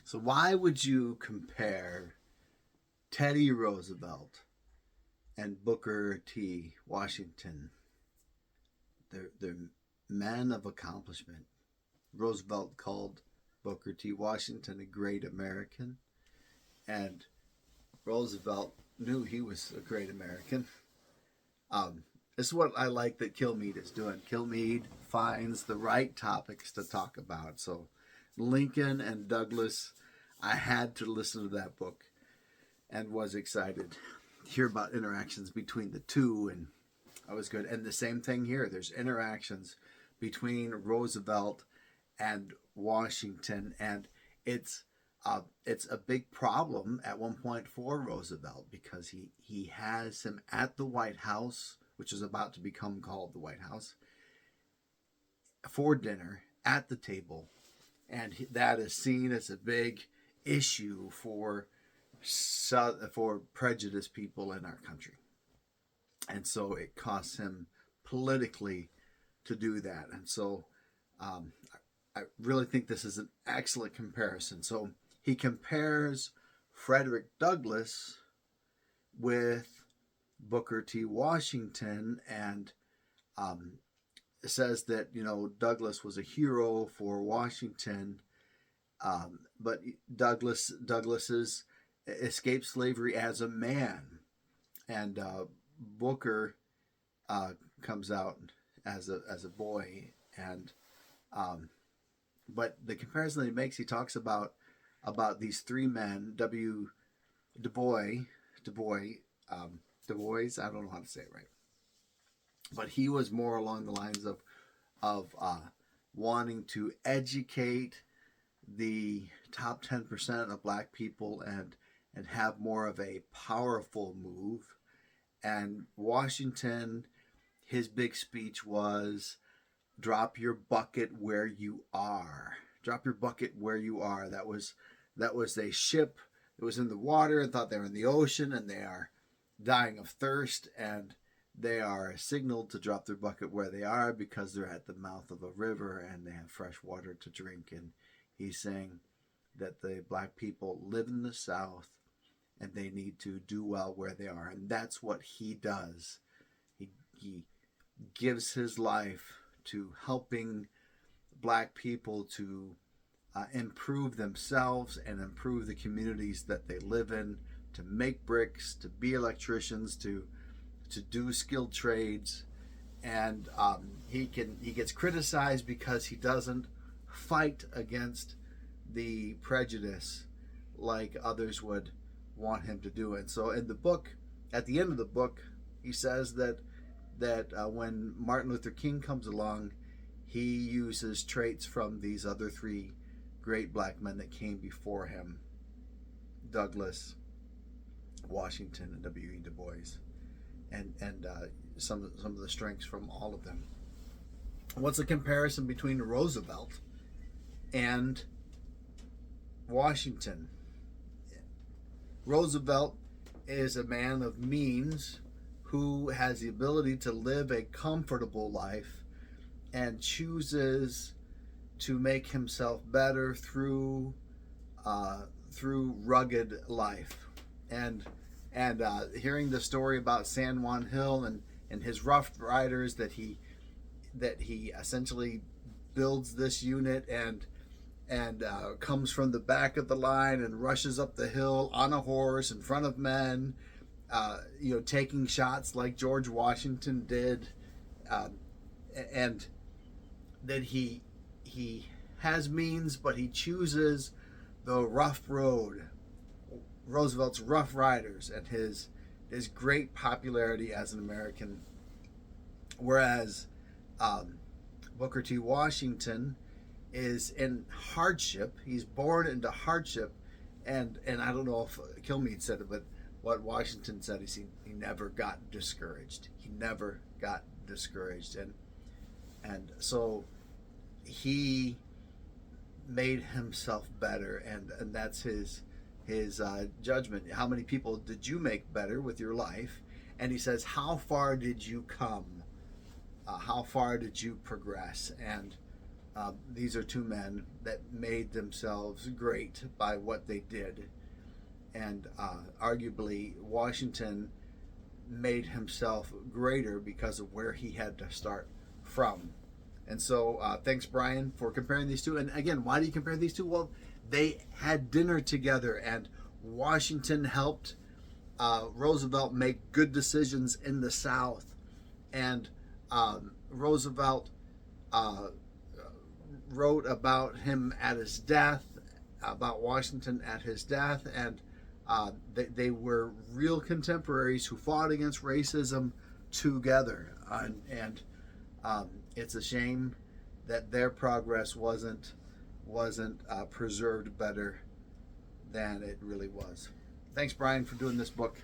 So why would you compare Teddy Roosevelt and Booker T. Washington? They're men of accomplishment. Roosevelt called Booker T. Washington a great American, and Roosevelt knew he was a great American. This is what I like that Kilmead is doing. Kilmead finds the right topics to talk about. So, Lincoln and Douglas, I had to listen to that book and was excited to hear about interactions between the two, and that was good. And the same thing here. There's interactions between Roosevelt and Washington, and it's it's a big problem at one point for Roosevelt because he has him at the White House, which is about to become called the White House, for dinner at the table, and that is seen as a big issue for prejudiced people in our country, and so it costs him politically to do that, and so um, I really think this is an excellent comparison. So he compares Frederick Douglass with Booker T. Washington, and um, says that Douglass was a hero for Washington, but Douglas's escaped slavery as a man, and Booker comes out as a boy, and um, but the comparison that he makes, he talks about these three men, Du Bois, Du Bois, Du Bois. I don't know how to say it right, but he was more along the lines of wanting to educate the top 10% of black people and have more of a powerful move. And Washington, his big speech was drop your bucket where you are. Drop your bucket where you are. That was a ship that was in the water and thought they were in the ocean, and they are dying of thirst, and they are signaled to drop their bucket where they are because they're at the mouth of a river and they have fresh water to drink. And he's saying that the black people live in the South and they need to do well where they are, and that's what he does. He gives his life to helping black people to improve themselves and improve the communities that they live in, to make bricks, to be electricians, to do skilled trades, and he gets criticized because he doesn't fight against the prejudice like others would want him to do. And so in the book, at the end of the book, he says that when Martin Luther King comes along, he uses traits from these other three great black men that came before him: Douglass, Washington, and W.E. Du Bois, and some of the strengths from all of them. What's the comparison between Roosevelt and Washington? Roosevelt is a man of means who has the ability to live a comfortable life and chooses to make himself better through rugged life. And hearing the story about San Juan Hill and his Rough Riders, that he essentially builds this unit and comes from the back of the line and rushes up the hill on a horse in front of men, taking shots like George Washington did, and that he has means, but he chooses the rough road. Roosevelt's Rough Riders and his great popularity as an American, whereas Booker T. Washington is in hardship. He's born into hardship, and I don't know if Kilmead said it, but what Washington said is he never got discouraged. He never got discouraged, and so he made himself better, and that's his judgment. How many people did you make better with your life? And he says, how far did you come? How far did you progress? And these are two men that made themselves great by what they did. And arguably, Washington made himself greater because of where he had to start from. And so, thanks, Brian, for comparing these two. And again, why do you compare these two? Well, they had dinner together, and Washington helped Roosevelt make good decisions in the South. And Roosevelt wrote about him at his death, about Washington at his death, and they were real contemporaries who fought against racism together. And it's a shame that their progress wasn't preserved better than it really was. Thanks, Brian, for doing this book.